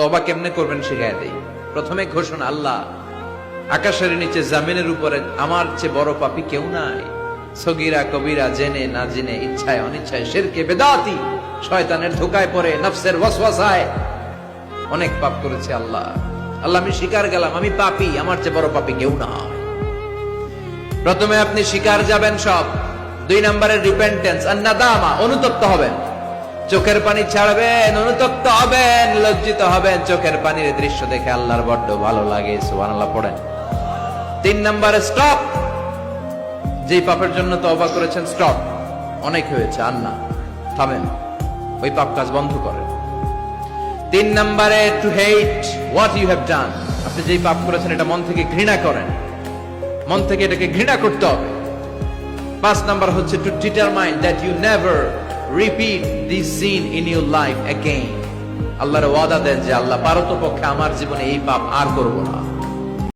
তওবা কেমনে করবেন শিখায় দেই। প্রথমে ঘোষণা, আল্লাহ আকাশের নিচে জামিনের উপরে আমার চেয়ে বড় পাপী কেউ নাই। সগীরা কবিরা, জেনে না জেনে, ইচ্ছায় অনিচ্ছায়, শিরকে বেদাতি, শয়তানের ধোকায় পড়ে, নফসের ওয়াসওয়াসায় অনেক পাপ করেছে। আল্লাহ আল্লাহ আমি স্বীকার গেলাম আমি পাপী, আমার চেয়ে বড় পাপী কেউ না। প্রথমে আপনি স্বীকার যাবেন সব। 2 নম্বরের রিপেন্টেন্স আর নাদামা, অনুতপ্ত হবেন, চোখের পানি ছাড়বেন, অনুতপ্ত হবেন, লজ্জিত হবেন। চোখের পানির দৃশ্য দেখে আল্লাহর বড্ড ভালো লাগে, সুবহানাল্লাহ পড়েন। 3 নম্বরে স্টপ, যেই পাপের জন্য তওবা করেছেন স্টপ, অনেক হয়েছে, আর না, থামেন, ওই পাপ কাজ বন্ধ করেন। 3 নম্বরে to hate what you have done, আপনি যেই পাপ করেছেন এটা মন থেকে ঘৃণা করেন, মন থেকে এটাকে ঘৃণা করতে হবে। 5 নাম্বার হচ্ছে to determine that you never repeat this sin in your life again. আল্লাহর ওয়াদা দেন যে আল্লাহ পারতপক্ষে আমার জীবনে এই পাপ আর করব না।